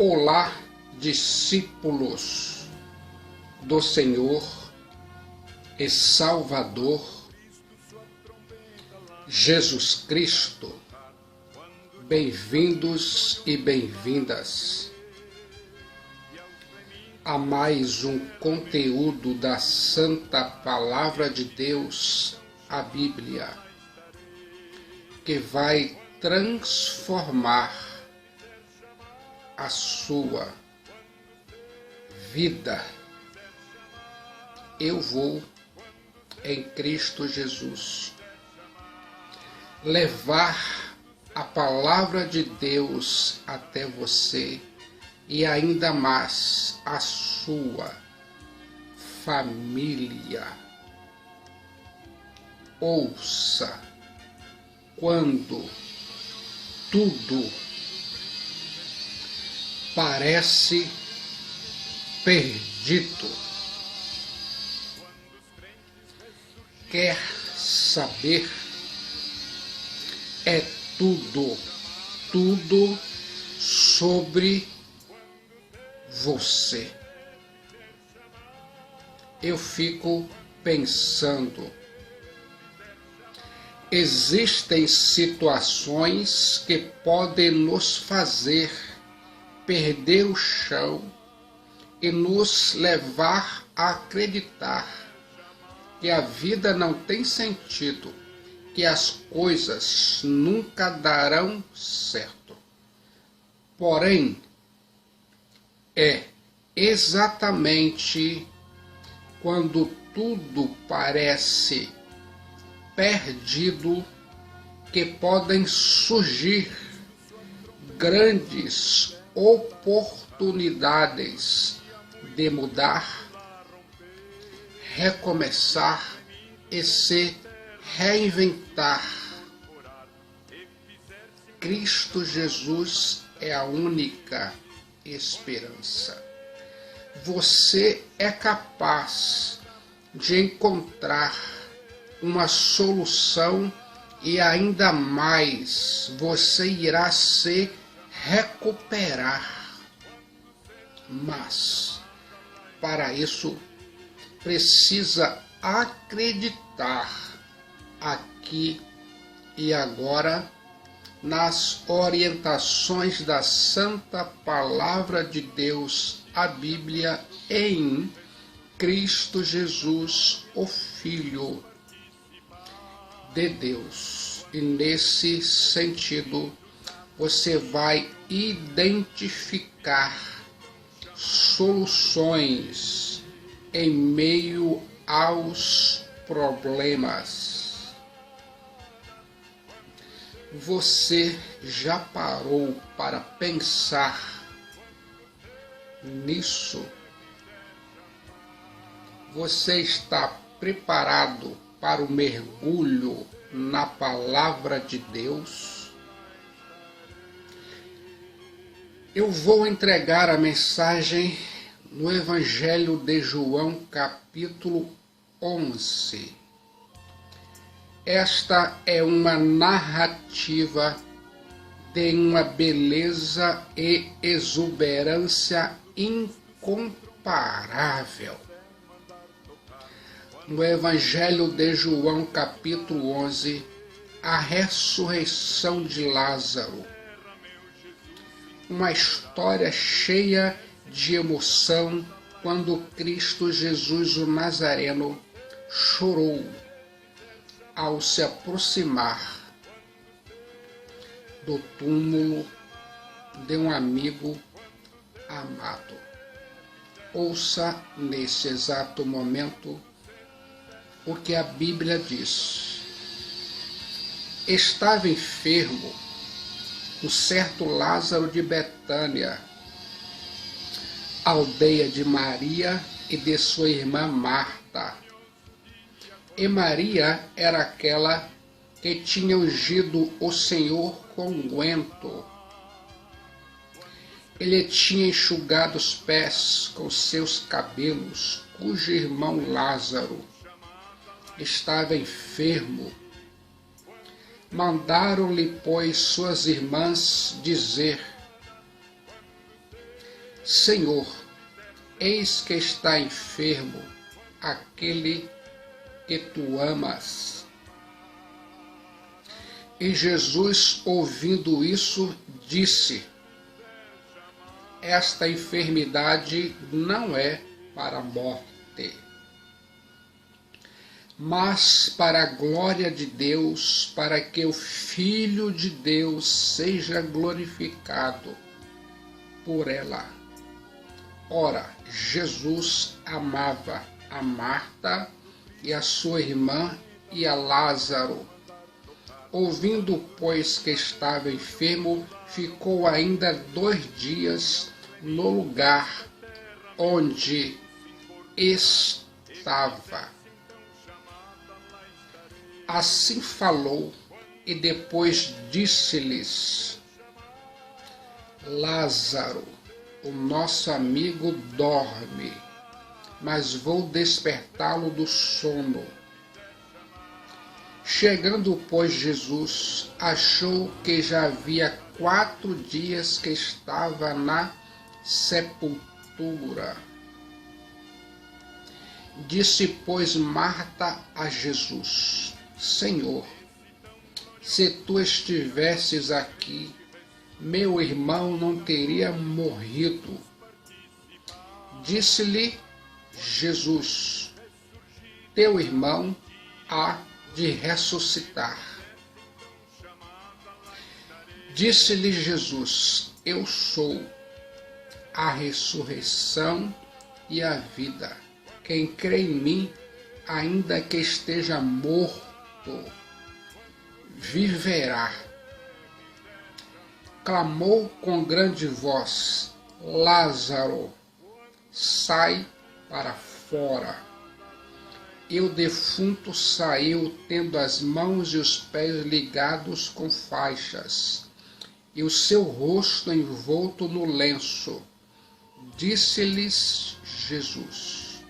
Olá, discípulos do Senhor e Salvador Jesus Cristo. Bem-vindos e bem-vindas a mais um conteúdo da Santa Palavra de Deus, a Bíblia, que vai transformar a sua vida. Eu vou, em Cristo Jesus, levar a palavra de Deus até você e ainda mais a sua família. Ouça, quando tudo parece perdido, quer saber? É tudo sobre você. Eu fico pensando, existem situações que podem nos fazer perder o chão e nos levar a acreditar que a vida não tem sentido, que as coisas nunca darão certo. Porém, é exatamente quando tudo parece perdido que podem surgir grandes oportunidades de mudar, recomeçar e se reinventar. Cristo Jesus é a única esperança. Você é capaz de encontrar uma solução e ainda mais você irá se recuperar. Mas, para isso, precisa acreditar aqui e agora nas orientações da Santa Palavra de Deus, a Bíblia, em Cristo Jesus, o Filho de Deus. E nesse sentido, você vai identificar soluções em meio aos problemas. Você já parou para pensar nisso? Você está preparado para o mergulho na Palavra de Deus? Eu vou entregar a mensagem no Evangelho de João, capítulo 11. Esta é uma narrativa de uma beleza e exuberância incomparável. No Evangelho de João, capítulo 11, a ressurreição de Lázaro. Uma história cheia de emoção quando Cristo Jesus, o Nazareno, chorou ao se aproximar do túmulo de um amigo amado. Ouça nesse exato momento o que a Bíblia diz. Estava enfermo um certo Lázaro de Betânia, aldeia de Maria e de sua irmã Marta. E Maria era aquela que tinha ungido o Senhor com unguento. Ele tinha enxugado os pés com seus cabelos, cujo irmão Lázaro estava enfermo. Mandaram-lhe, pois, suas irmãs dizer: Senhor, eis que está enfermo aquele que tu amas. E Jesus, ouvindo isso, disse: esta enfermidade não é para a morte, mas para a glória de Deus, para que o Filho de Deus seja glorificado por ela. Ora, Jesus amava a Marta e a sua irmã e a Lázaro. Ouvindo, pois, que estava enfermo, ficou ainda 2 dias no lugar onde estava. Assim falou e depois disse-lhes: Lázaro, o nosso amigo dorme, mas vou despertá-lo do sono. Chegando, pois, Jesus, achou que já havia 4 dias que estava na sepultura. Disse, pois, Marta a Jesus: Senhor, se tu estivesses aqui, meu irmão não teria morrido. Disse-lhe Jesus: teu irmão há de ressuscitar. Disse-lhe Jesus: eu sou a ressurreição e a vida. Quem crê em mim, ainda que esteja morto, viverá. Clamou com grande voz: Lázaro, sai para fora. E o defunto saiu, tendo as mãos e os pés ligados com faixas, e o seu rosto envolto no lenço. Disse-lhes Jesus: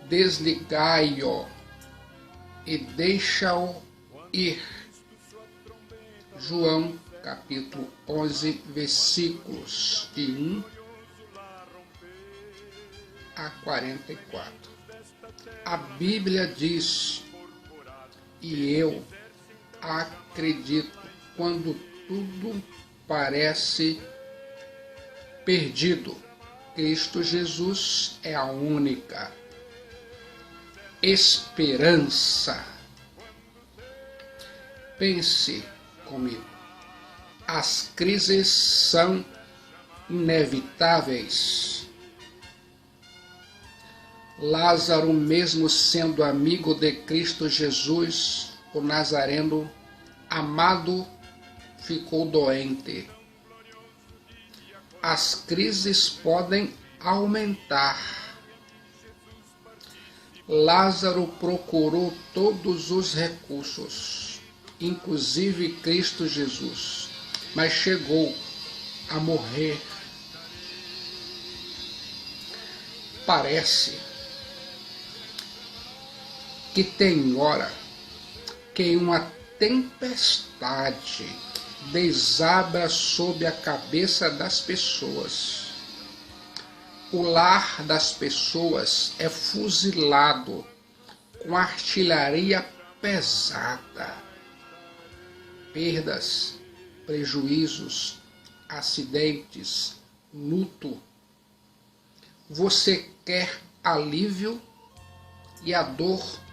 desligai-o e deixa-o ir. João capítulo 11, versículos de 1 a 44. A Bíblia diz, e eu acredito, quando tudo parece perdido, Cristo Jesus é a única esperança. Pense comigo. As crises são inevitáveis. Lázaro, mesmo sendo amigo de Cristo Jesus, o Nazareno amado, ficou doente. As crises podem aumentar. Lázaro procurou todos os recursos, inclusive Cristo Jesus, mas chegou a morrer. Parece que tem hora que uma tempestade desabra sobre a cabeça das pessoas. O lar das pessoas é fuzilado com artilharia pesada. Perdas, prejuízos, acidentes, luto. Você quer alívio e a dor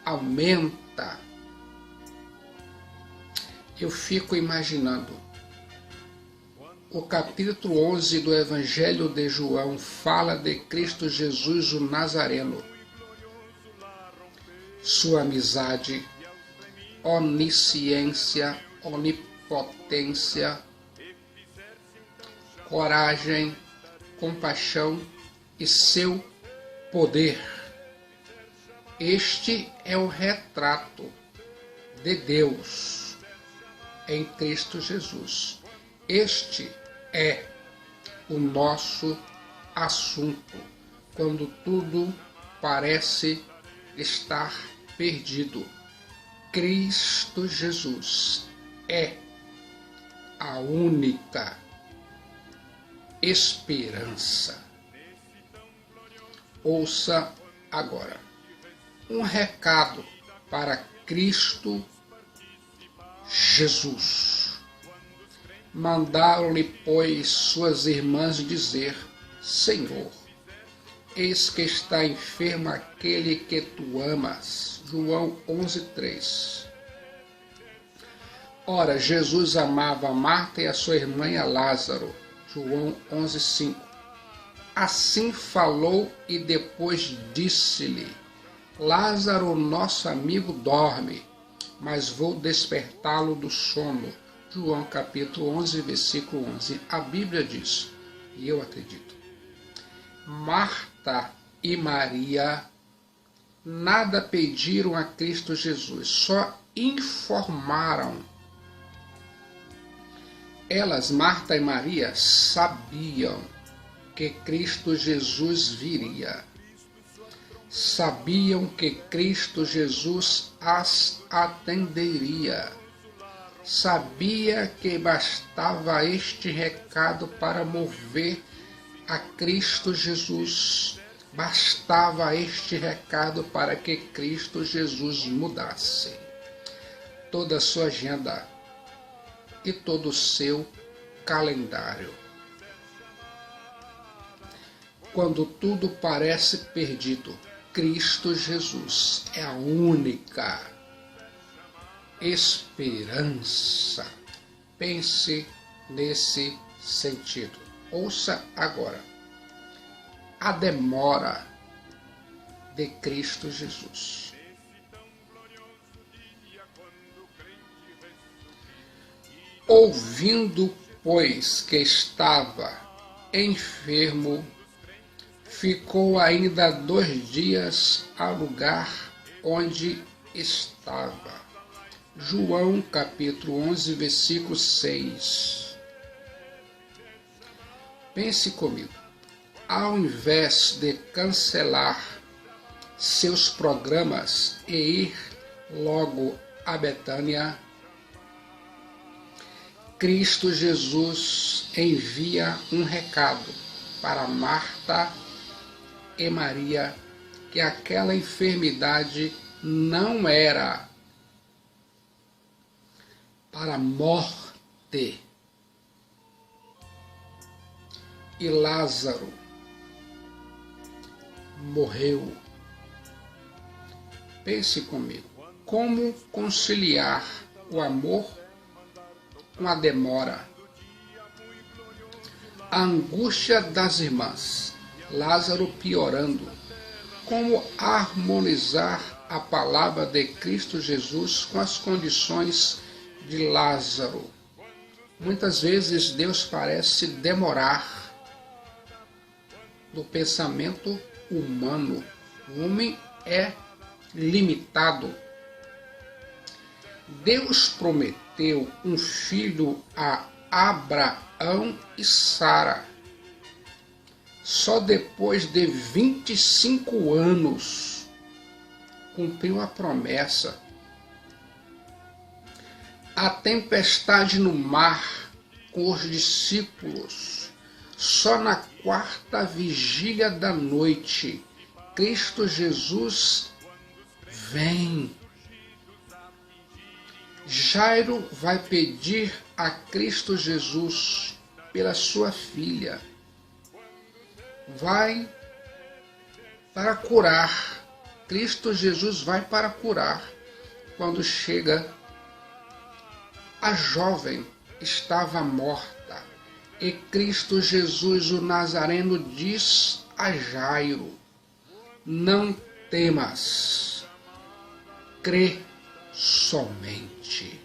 aumenta. Eu fico imaginando. O capítulo 11 do Evangelho de João fala de Cristo Jesus o Nazareno. Sua amizade, onisciência, onipotência, coragem, compaixão e seu poder. Este é o retrato de Deus em Cristo Jesus. Este é o nosso assunto quando tudo parece estar perdido. Cristo Jesus é a única esperança. Ouça agora um recado para Cristo Jesus. Mandaram-lhe, pois, suas irmãs dizer: Senhor, eis que está enfermo aquele que tu amas. João 11:3. Ora, Jesus amava Marta e a sua irmã e a Lázaro. João 11:5. Assim falou e depois disse-lhe: Lázaro, nosso amigo, dorme, mas vou despertá-lo do sono. João capítulo 11, versículo 11. A Bíblia diz, e eu acredito, Marta e Maria nada pediram a Cristo Jesus, só informaram. Elas, Marta e Maria, sabiam que Cristo Jesus viria. Sabiam que Cristo Jesus as atenderia. Sabia que bastava este recado para mover a Cristo Jesus. Bastava este recado para que Cristo Jesus mudasse toda a sua agenda e todo o seu calendário. Quando tudo parece perdido, Cristo Jesus é a única esperança. Pense nesse sentido. Ouça agora. A demora de Cristo Jesus. Ouvindo, pois, que estava enfermo, ficou ainda 2 dias ao lugar onde estava. João capítulo 11, versículo 6. Pense comigo. Ao invés de cancelar seus programas e ir logo a Betânia, Cristo Jesus envia um recado para Marta e Maria, que aquela enfermidade não era para a morte. E Lázaro morreu. Pense comigo. Como conciliar o amor com a demora? A angústia das irmãs, Lázaro piorando. Como harmonizar a palavra de Cristo Jesus com as condições de Lázaro? Muitas vezes Deus parece demorar no pensamento humano. O homem é limitado. Deus prometeu um filho a Abraão e Sara. Só depois de 25 anos cumpriu a promessa. A tempestade no mar com os discípulos. Só na 4ª vigília da noite, Cristo Jesus vem. Jairo vai pedir a Cristo Jesus pela sua filha. Vai para curar. Cristo Jesus vai para curar. Quando chega, a jovem estava morta. E Cristo Jesus, o Nazareno, diz a Jairo: não temas, crê somente.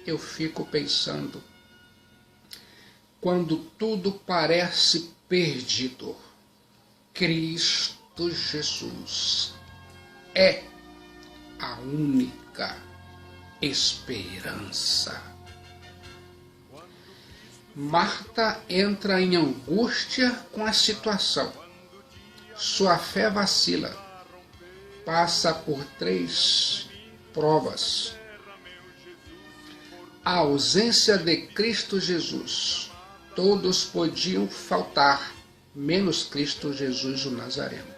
Eu fico pensando, quando tudo parece perdido, Cristo Jesus é a única esperança. Marta entra em angústia com a situação. Sua fé vacila. Passa por 3 provas. A ausência de Cristo Jesus todos podiam faltar, menos Cristo Jesus o Nazareno.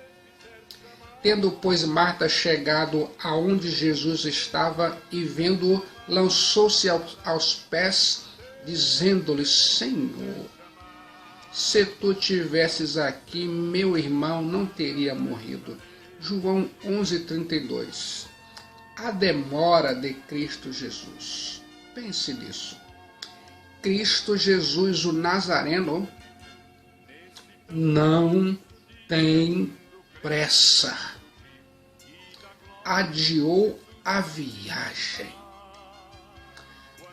Tendo, pois, Marta chegado aonde Jesus estava e vendo-o, lançou-se aos pés, dizendo-lhe: Senhor, se tu tivesses aqui, meu irmão não teria morrido. João 11:32. A demora de Cristo Jesus. Pense nisso. Cristo Jesus, o Nazareno, não tem pressa. Adiou a viagem.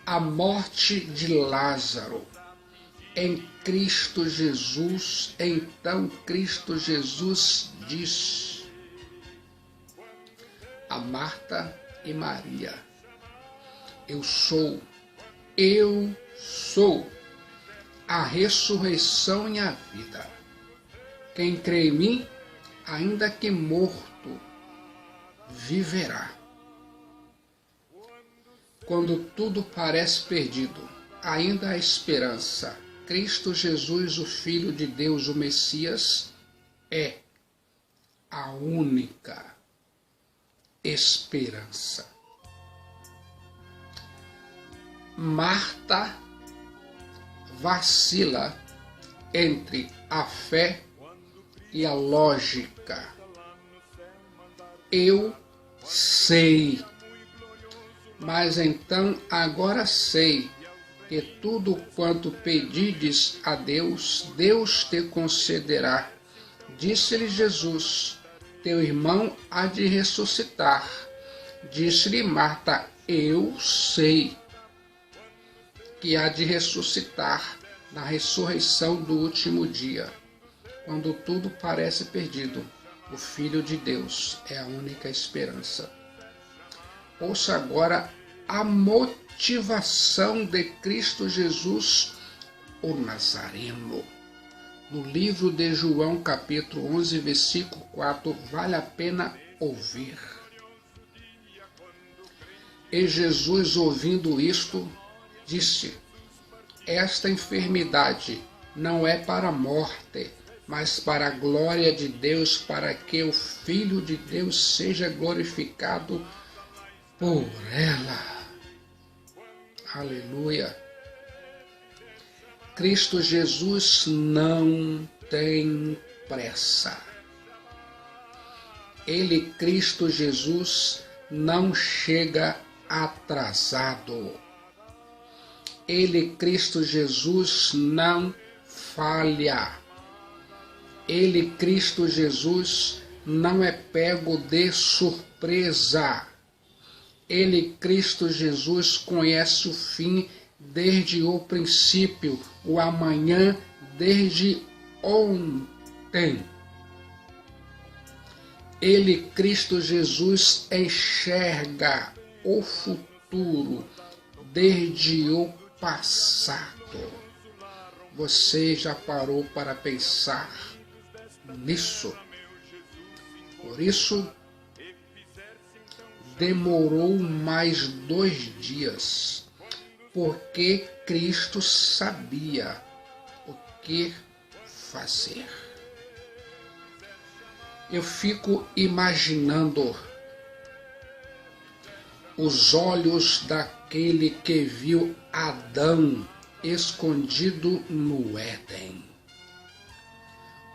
A morte de Lázaro. Em Cristo Jesus, então Cristo Jesus diz a Marta e Maria: eu sou a ressurreição e a vida. Quem crê em mim, ainda que morto, viverá. Quando tudo parece perdido, ainda há esperança. Cristo Jesus, o Filho de Deus, o Messias, é a única esperança. Marta vacila entre a fé e a lógica. Eu sei, mas então agora sei que tudo quanto pedides a Deus, Deus te concederá. Disse-lhe Jesus: teu irmão há de ressuscitar. Disse-lhe Marta: eu sei que há de ressuscitar na ressurreição do último dia. Quando tudo parece perdido, o Filho de Deus é a única esperança. Ouça agora a motivação de Cristo Jesus, o Nazareno. No livro de João, capítulo 11, versículo 4, vale a pena ouvir. E Jesus, ouvindo isto, disse: esta enfermidade não é para a morte, mas para a glória de Deus, para que o Filho de Deus seja glorificado por ela. Aleluia. Cristo Jesus não tem pressa. Ele, Cristo Jesus, não chega atrasado. Ele, Cristo Jesus, não falha. Ele, Cristo Jesus, não é pego de surpresa. Ele, Cristo Jesus, conhece o fim desde o princípio, o amanhã desde ontem. Ele, Cristo Jesus, enxerga o futuro desde o passado. Você já parou para pensar nisso? Por isso, demorou mais 2 dias, porque Cristo sabia o que fazer. Eu fico imaginando os olhos daquele que viu Adão escondido no Éden.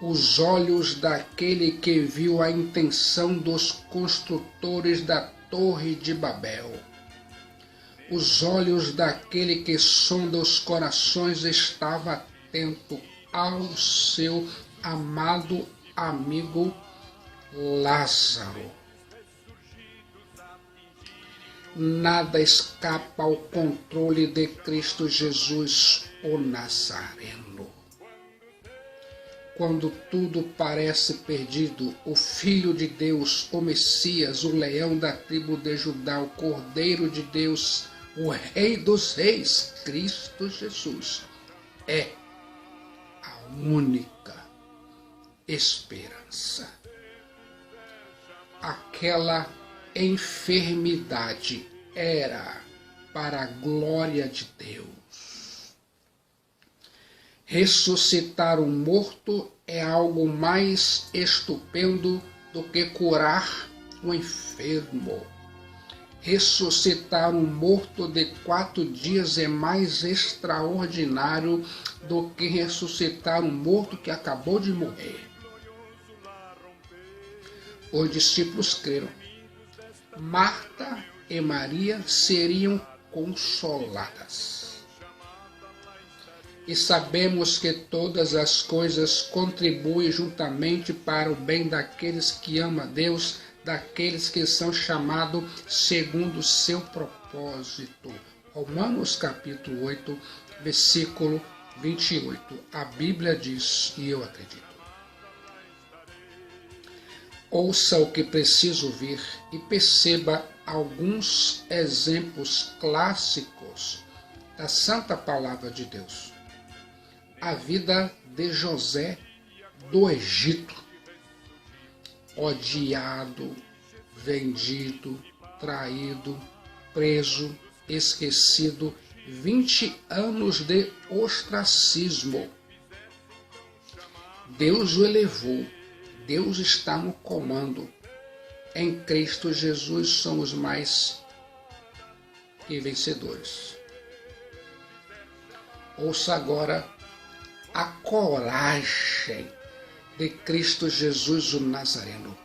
Os olhos daquele que viu a intenção dos construtores da Torre de Babel. Os olhos daquele que sonda os corações estava atento ao seu amado amigo Lázaro. Nada escapa ao controle de Cristo Jesus, o Nazareno. Quando tudo parece perdido, o Filho de Deus, o Messias, o leão da tribo de Judá, o Cordeiro de Deus, o Rei dos Reis, Cristo Jesus, é a única esperança. Aquela enfermidade era para a glória de Deus. Ressuscitar um morto é algo mais estupendo do que curar um enfermo. Ressuscitar um morto de 4 dias é mais extraordinário do que ressuscitar um morto que acabou de morrer. Os discípulos creram. Marta e Maria seriam consoladas. E sabemos que todas as coisas contribuem juntamente para o bem daqueles que amam a Deus, daqueles que são chamados segundo o seu propósito. Romanos capítulo 8, versículo 28. A Bíblia diz, e eu acredito. Ouça o que preciso ouvir e perceba alguns exemplos clássicos da Santa Palavra de Deus. A vida de José do Egito, odiado, vendido, traído, preso, esquecido, 20 anos de ostracismo. Deus o elevou, Deus está no comando. Em Cristo Jesus somos mais que vencedores. Ouça agora a coragem de Cristo Jesus o Nazareno.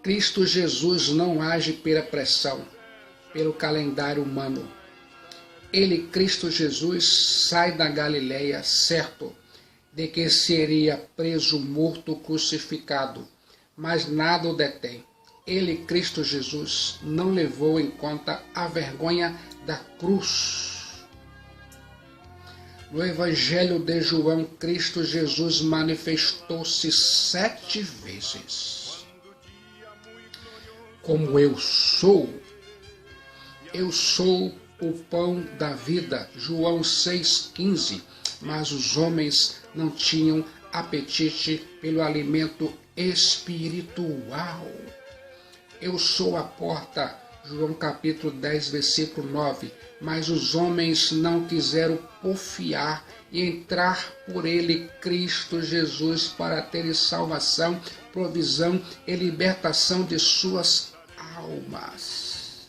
Cristo Jesus não age pela pressão, pelo calendário humano. Ele, Cristo Jesus, sai da Galileia certo de que seria preso, morto, crucificado, mas nada o detém. Ele, Cristo Jesus, não levou em conta a vergonha da cruz. No Evangelho de João, Cristo Jesus manifestou-se 7 vezes. Como eu sou o pão da vida, João 6,15. Mas os homens não tinham apetite pelo alimento espiritual. Eu sou a porta, João capítulo 10, versículo 9. Mas os homens não quiseram porfiar e entrar por ele, Cristo Jesus, para terem salvação, provisão e libertação de suas almas.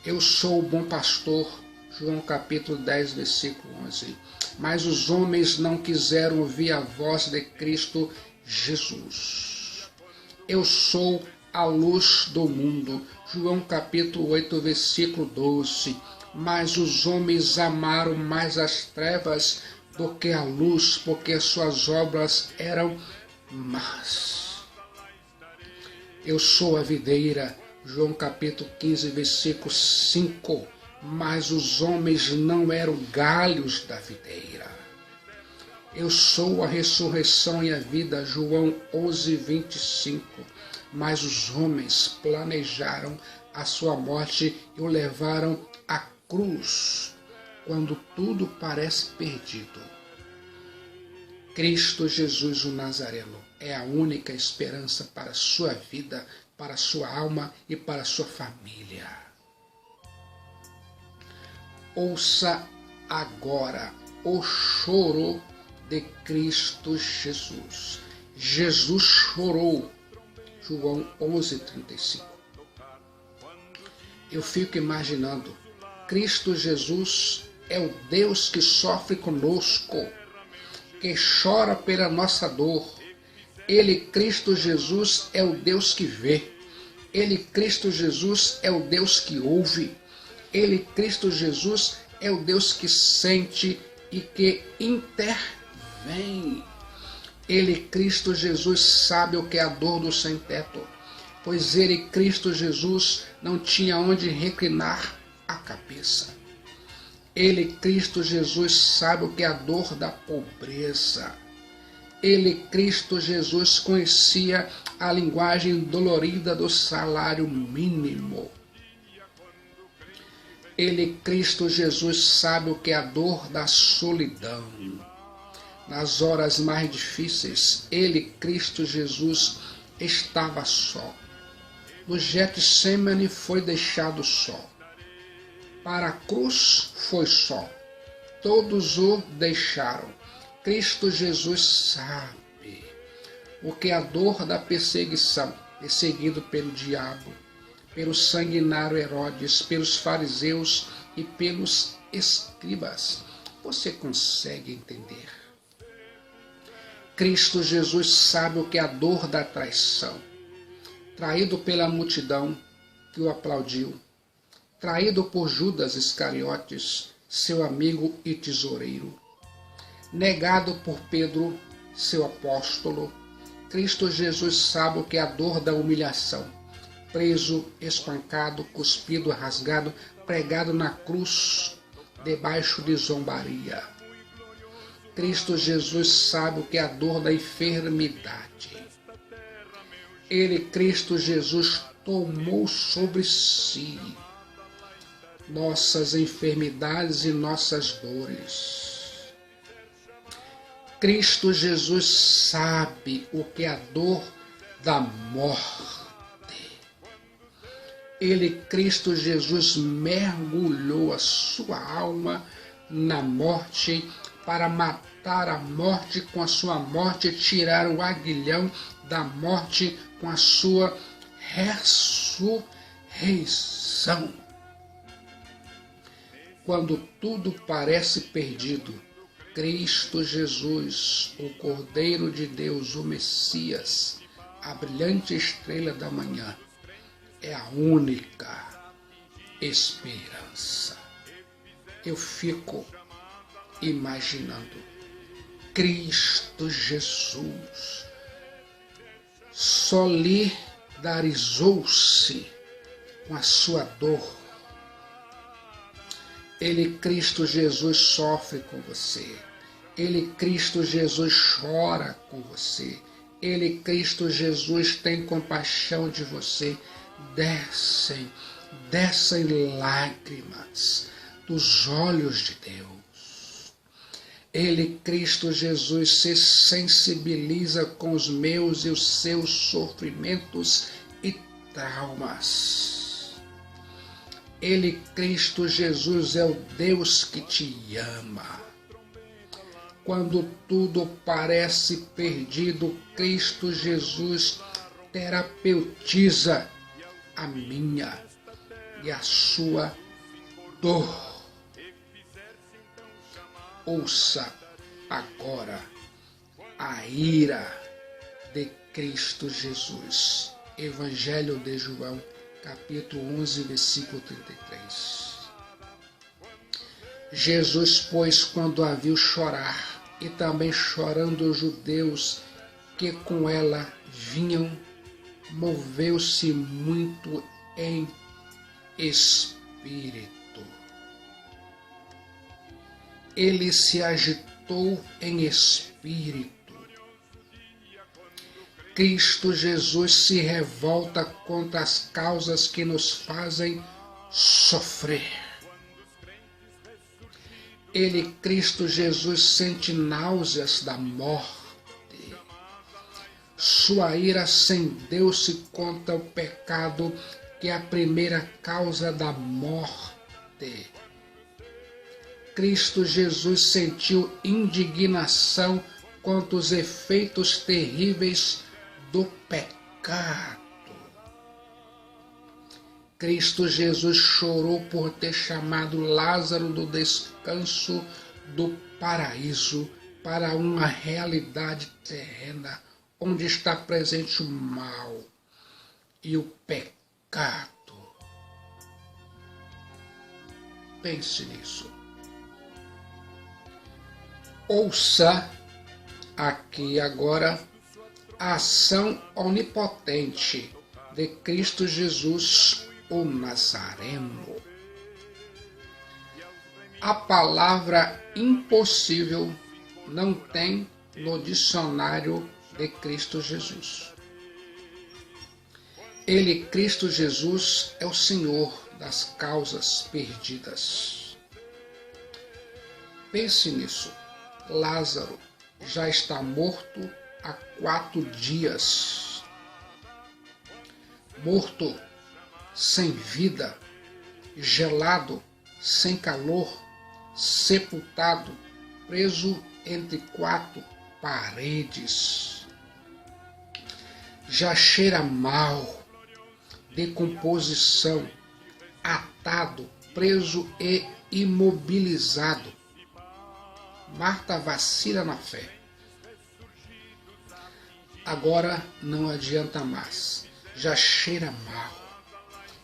Eu sou o bom pastor, João capítulo 10, versículo 11. Mas os homens não quiseram ouvir a voz de Cristo Jesus. Eu sou a luz do mundo, João capítulo 8, versículo 12. Mas os homens amaram mais as trevas do que a luz, porque suas obras eram más. Eu sou a videira, João capítulo 15, versículo 5. Mas os homens não eram galhos da videira. Eu sou a ressurreição e a vida, João 11, 25. Mas os homens planejaram a sua morte e o levaram à cruz, quando tudo parece perdido. Cristo Jesus o Nazareno é a única esperança para a sua vida, para a sua alma e para a sua família. Ouça agora o choro de Cristo Jesus. Jesus chorou, João 11:35. Eu fico imaginando, Cristo Jesus é o Deus que sofre conosco, que chora pela nossa dor. Ele, Cristo Jesus, é o Deus que vê. Ele, Cristo Jesus, é o Deus que ouve. Ele, Cristo Jesus, é o Deus que sente e que intervém. Ele, Cristo Jesus, sabe o que é a dor do sem-teto, pois ele, Cristo Jesus, não tinha onde reclinar a cabeça. Ele, Cristo Jesus, sabe o que é a dor da pobreza. Ele, Cristo Jesus, conhecia a linguagem dolorida do salário mínimo. Ele, Cristo Jesus, sabe o que é a dor da solidão. Nas horas mais difíceis, ele, Cristo Jesus, estava só. No Getsêmani foi deixado só. Para a cruz foi só. todos o deixaram. Cristo Jesus sabe o que é a dor da perseguição, perseguido pelo diabo, pelo sanguinário Herodes, pelos fariseus e pelos escribas. Você consegue entender? Cristo Jesus sabe o que é a dor da traição, traído pela multidão que o aplaudiu, traído por Judas Iscariotes, seu amigo e tesoureiro, negado por Pedro, seu apóstolo. Cristo Jesus sabe o que é a dor da humilhação, preso, espancado, cuspido, rasgado, pregado na cruz, debaixo de zombaria. Cristo Jesus sabe o que é a dor da enfermidade. Ele, Cristo Jesus, tomou sobre si nossas enfermidades e nossas dores. Cristo Jesus sabe o que é a dor da morte. Ele, Cristo Jesus, mergulhou a sua alma na morte para matar a morte com a sua morte, tirar o aguilhão da morte com a sua ressurreição. Quando tudo parece perdido, Cristo Jesus, o Cordeiro de Deus, o Messias, a brilhante estrela da manhã, é a única esperança. Eu fico imaginando Cristo Jesus solidarizou-se com a sua dor. Ele, Cristo Jesus, sofre com você. Ele, Cristo Jesus, chora com você. Ele, Cristo Jesus, tem compaixão de você. Descem lágrimas dos olhos de Deus. Ele, Cristo Jesus, se sensibiliza com os meus e os seus sofrimentos e traumas. Ele, Cristo Jesus, é o Deus que te ama. Quando tudo parece perdido, Cristo Jesus terapeutiza a minha e a sua dor. Ouça agora a ira de Cristo Jesus. Evangelho de João, capítulo 11, versículo 33. Jesus, pois, quando a viu chorar, e também chorando os judeus que com ela vinham, moveu-se muito em espírito. Ele se agitou em espírito. Cristo Jesus se revolta contra as causas que nos fazem sofrer. Ele, Cristo Jesus, sente náuseas da morte. Sua ira acendeu-se contra o pecado, que é a primeira causa da morte. Cristo Jesus sentiu indignação contra os efeitos terríveis do pecado. Cristo Jesus chorou por ter chamado Lázaro do descanso do paraíso para uma realidade terrena, onde está presente o mal e o pecado. Pense nisso. Ouça aqui agora a ação onipotente de Cristo Jesus, o Nazareno. A palavra impossível não tem no dicionário de Cristo Jesus. Ele, Cristo Jesus, é o Senhor das causas perdidas. Pense nisso. Lázaro já está morto há 4 dias. Morto, sem vida, gelado, sem calor, sepultado, preso entre quatro paredes. Já cheira mal, decomposição, atado, preso e imobilizado. Marta vacila na fé. Agora não adianta mais. Já cheira mal.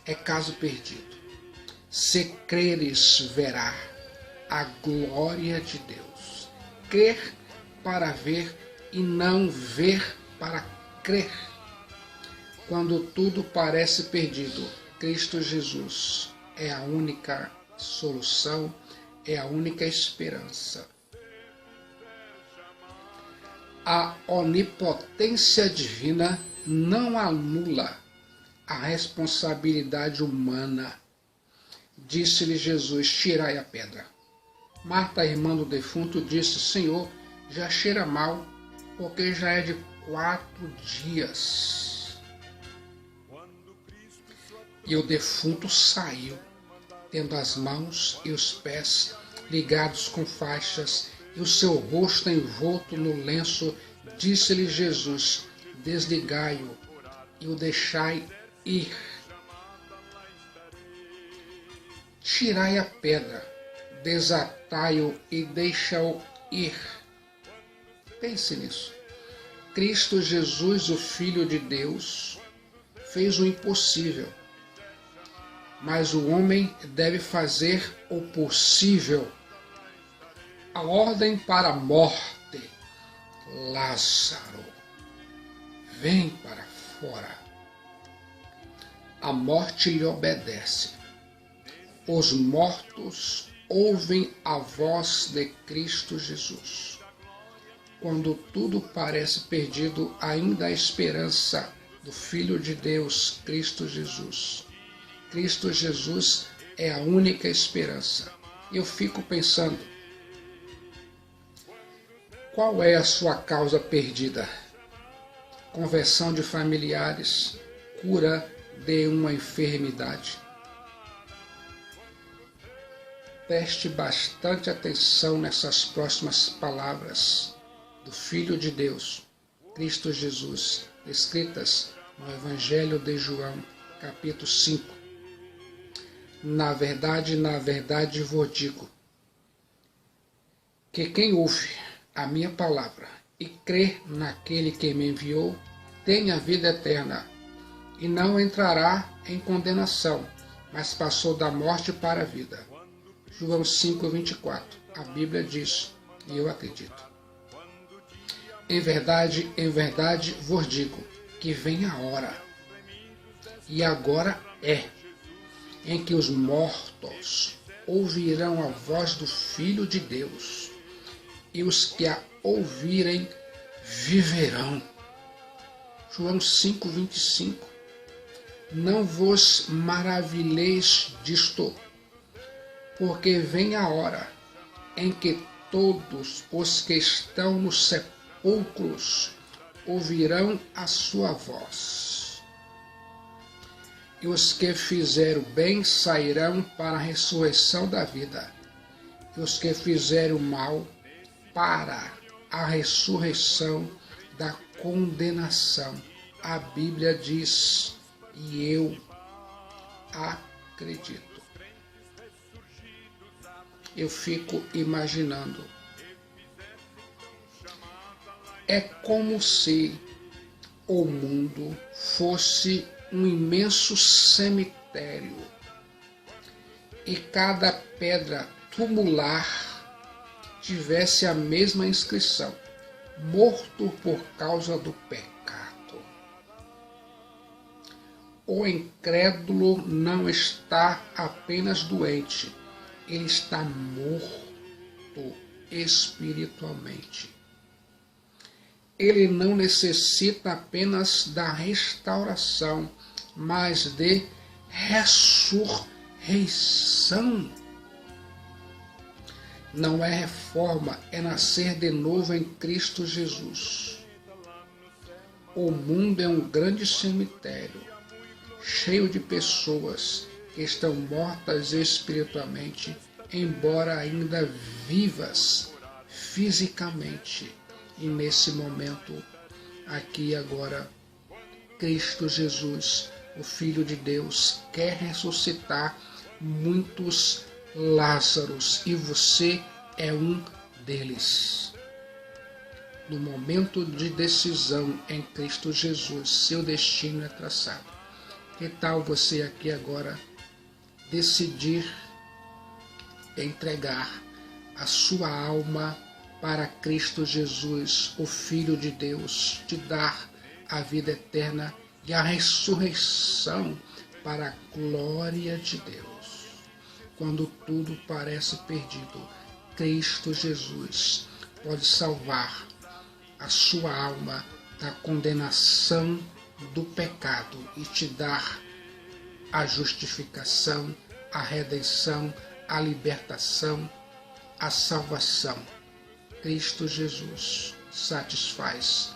É caso perdido. Se creres, verá a glória de Deus. Crer para ver e não ver para crer. Quando tudo parece perdido, Cristo Jesus é a única solução, é a única esperança. A onipotência divina não anula a responsabilidade humana. Disse-lhe Jesus: tirai a pedra. Marta, irmã do defunto, disse: Senhor, já cheira mal, porque já é de 4 dias. E o defunto saiu, tendo as mãos e os pés ligados com faixas, e o seu rosto envolto no lenço. Disse-lhe Jesus: desligai-o e o deixai ir. Tirai a pedra, desatai-o e deixa-o ir. Pense nisso. Cristo Jesus, o Filho de Deus, fez o impossível. Mas o homem deve fazer o possível. A ordem para a morte: Lázaro, vem para fora. A morte lhe obedece. Os mortos ouvem a voz de Cristo Jesus. Quando tudo parece perdido, ainda há esperança do Filho de Deus, Cristo Jesus. Cristo Jesus é a única esperança. Eu fico pensando, qual é a sua causa perdida? Conversão de familiares, cura de uma enfermidade. Preste bastante atenção nessas próximas palavras do Filho de Deus, Cristo Jesus, escritas no Evangelho de João, capítulo 5. Na verdade vos digo, que quem ouve a minha palavra e crê naquele que me enviou, tem a vida eterna, e não entrará em condenação, mas passou da morte para a vida. João 5:24. A Bíblia diz, e eu acredito. Em verdade vos digo, que vem a hora, e agora é, em que os mortos ouvirão a voz do Filho de Deus, e os que a ouvirem viverão. João 5:25. Não vos maravilheis disto, porque vem a hora em que todos os que estão nos sepulcros ouvirão a sua voz. E os que fizeram bem sairão para a ressurreição da vida, e os que fizeram mal para a ressurreição da condenação. A Bíblia diz, e eu acredito. Eu fico imaginando. É como se o mundo fosse um imenso cemitério e cada pedra tumular tivesse a mesma inscrição: morto por causa do pecado. O incrédulo não está apenas doente, ele está morto espiritualmente. Ele não necessita apenas da restauração, mas de ressurreição. Não é reforma, é nascer de novo em Cristo Jesus. O mundo é um grande cemitério, cheio de pessoas que estão mortas espiritualmente embora ainda vivas fisicamente. E nesse momento, aqui e agora, Cristo Jesus, o Filho de Deus, quer ressuscitar muitos Lázaros e você é um deles. No momento de decisão em Cristo Jesus, seu destino é traçado. Que tal você aqui agora decidir entregar a sua alma para Cristo Jesus, o Filho de Deus, te dar a vida eterna e a ressurreição para a glória de Deus? Quando tudo parece perdido, Cristo Jesus pode salvar a sua alma da condenação do pecado e te dar a justificação, a redenção, a libertação, a salvação. Cristo Jesus satisfaz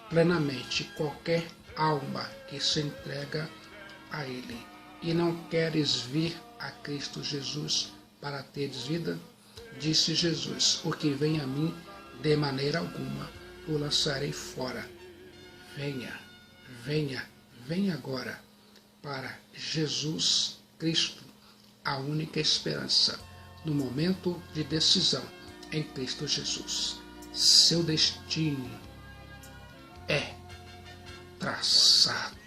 plenamente qualquer alma que se entrega a Ele. E não queres vir a Cristo Jesus para teres vida? Disse Jesus: o que vem a mim, de maneira alguma o lançarei fora. Venha, venha, venha agora para Jesus Cristo, a única esperança no momento de decisão em Cristo Jesus. Seu destino é traçado.